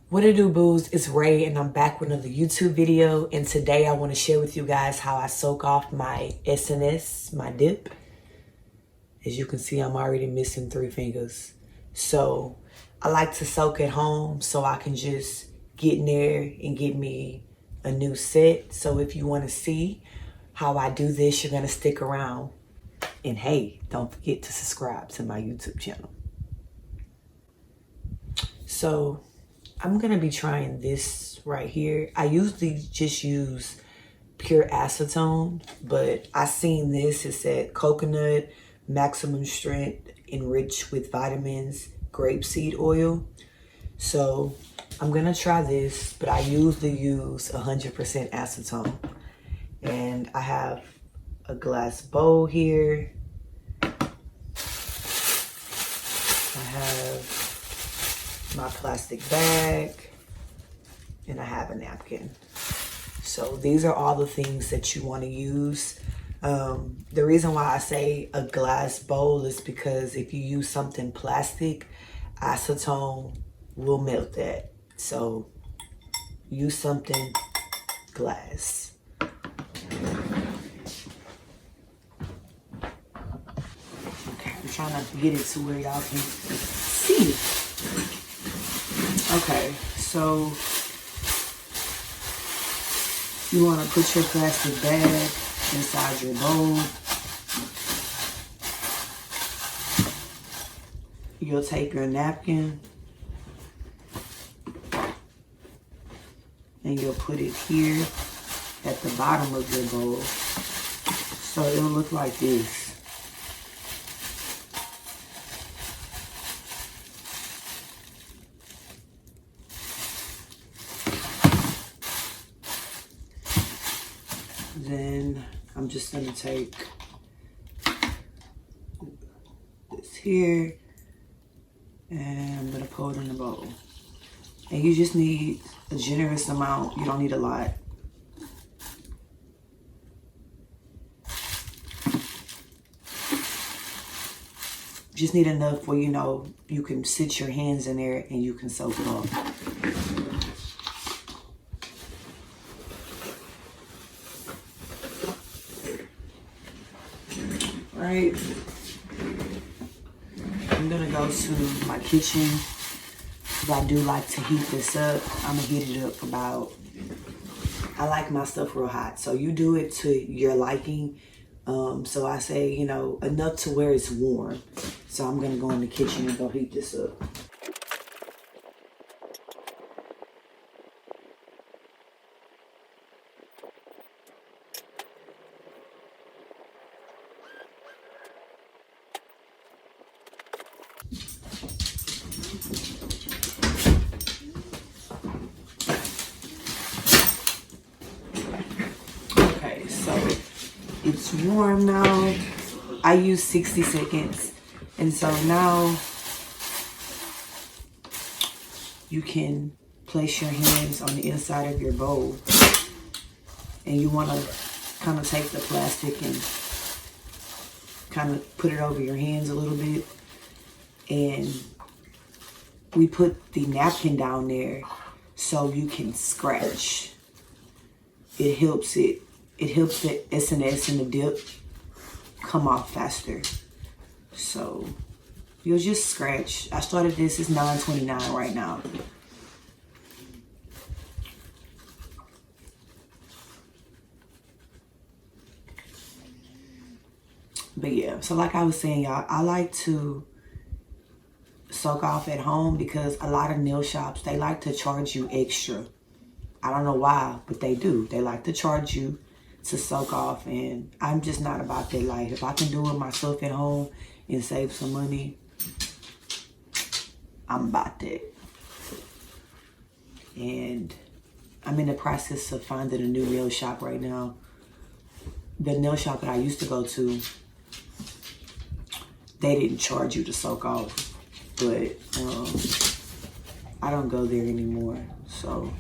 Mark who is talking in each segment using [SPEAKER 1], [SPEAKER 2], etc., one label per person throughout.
[SPEAKER 1] What it do, boos? It's Raye, and I'm back with another YouTube video. And today I want to share with you guys how I soak off my SNS, my dip. As you can see, I'm already missing 3 fingers. So I like to soak at home so I can just get in there and get me a new set. So if you want to see how I do this, you're going to stick around. And hey, don't forget to subscribe to my YouTube channel. So I'm gonna be trying this right here. I usually just use pure acetone, but I seen this. It said coconut, maximum strength, enriched with vitamins, grapeseed oil. So I'm gonna try this, but I usually use 100% acetone. And I have a glass bowl here. I have my plastic bag, and I have a napkin. So these are all the things that you want to use. The reason why I say a glass bowl is because if you use something plastic, acetone will melt that. So use something glass. Okay, I'm trying to get it to where y'all can see. Okay, so you want to put your plastic bag inside your bowl. You'll take your napkin and you'll put it here at the bottom of your bowl. So it'll look like this. Then I'm just gonna take this here and I'm gonna pour it in the bowl. And you just need a generous amount. You don't need a lot. Just need enough where you can sit your hands in there and you can soak it off. Right, I'm gonna go to my kitchen because I do like to heat this up. I'm gonna heat it up about, I like my stuff real hot, so you do it to your liking. So I say, enough to where it's warm. So I'm gonna go in the kitchen and go heat this up. Okay, so it's warm now. I use 60 seconds. And so now you can place your hands on the inside of your bowl. And you want to kind of take the plastic and kind of put it over your hands a little bit. And we put the napkin down there so you can scratch. It helps the SNS and the dip come off faster. So you'll just scratch. I started this, it's $9.29 right now. But yeah, so like I was saying, y'all, I like to soak off at home because a lot of nail shops, they like to charge you extra. I don't know why, but they do. They like to charge you to soak off, and I'm just not about that life. If I can do it myself at home and save some money, I'm about that. And I'm in the process of finding a new nail shop right now. The nail shop that I used to go to, they didn't charge you to soak off, but I don't go there anymore. So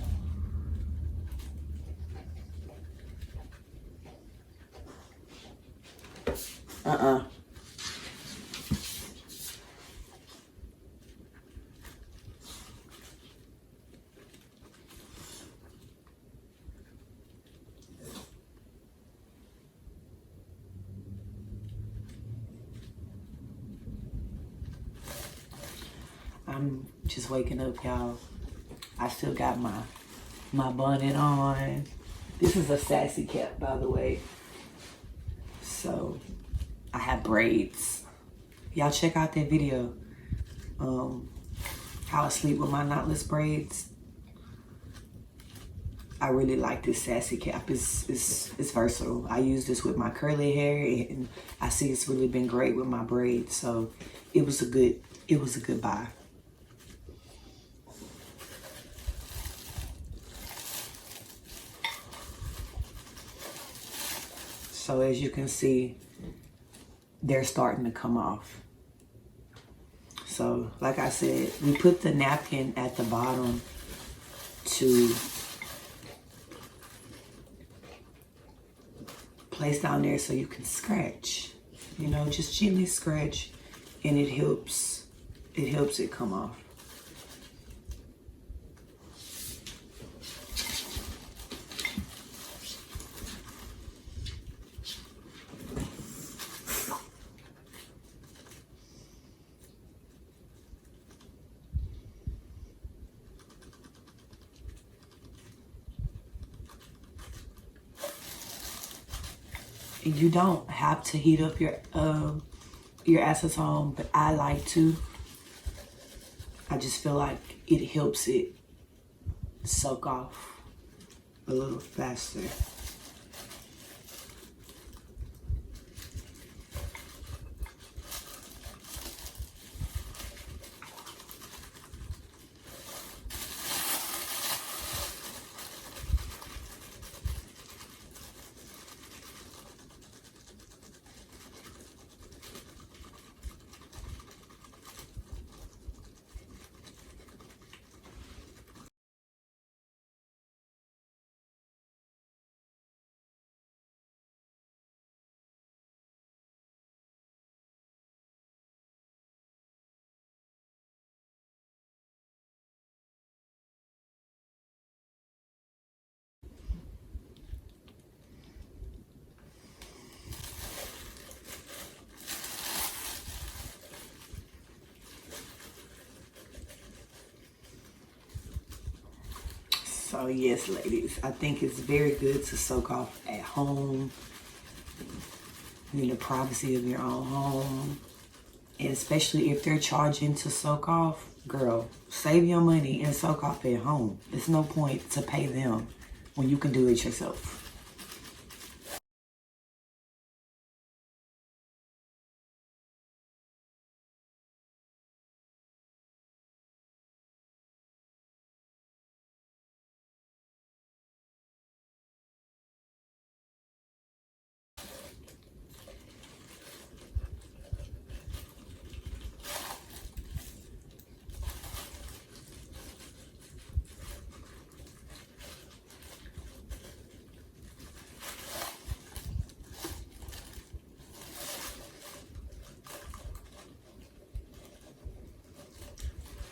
[SPEAKER 1] I'm just waking up, y'all. I still got my bonnet on. This is a sassy cap, by the way. So I have braids. Y'all check out that video. How I sleep with my knotless braids. I really like this sassy cap. It's versatile. I use this with my curly hair, and I see it's really been great with my braids. So it was a good buy. So as you can see, they're starting to come off. So like I said, we put the napkin at the bottom to place down there so you can scratch. You know, just gently scratch, and it helps it come off. You don't have to heat up your acetone, but I like to. I just feel like it helps it soak off a little faster. So yes, ladies, I think it's very good to soak off at home, in the privacy of your own home. And especially if they're charging to soak off, girl, save your money and soak off at home. There's no point to pay them when you can do it yourself.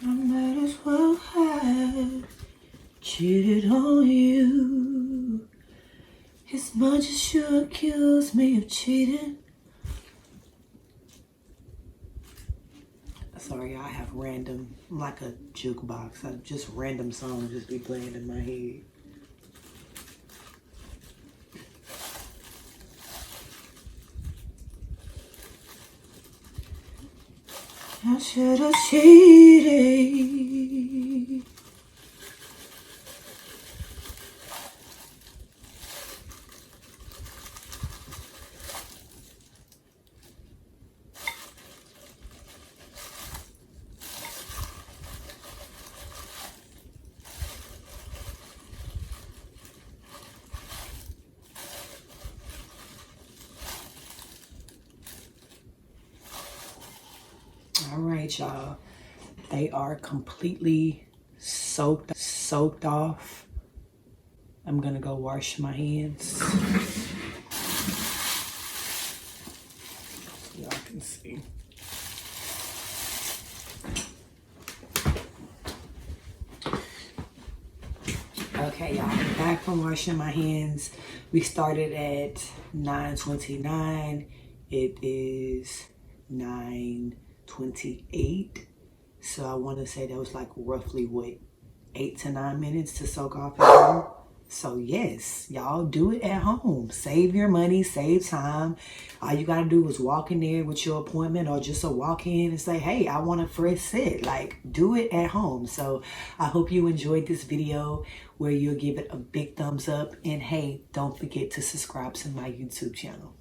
[SPEAKER 1] I might as well have cheated on you as much as you accuse me of cheating. Sorry, I have random, like a jukebox. I just random songs just be playing in my head. I should have cheated. All right, y'all. They are completely soaked off. I'm gonna go wash my hands. Y'all can see. Okay, y'all, I'm back from washing my hands. We started at 9:29. It is 9:28. So I want to say that was like roughly what, 8 to 9 minutes to soak off at home. So yes, y'all do it at home. Save your money, save time. All you gotta do is walk in there with your appointment, or just walk in and say, hey, I want a fresh set. Like, do it at home. So I hope you enjoyed this video, where you'll give it a big thumbs up. And hey, don't forget to subscribe to my YouTube channel.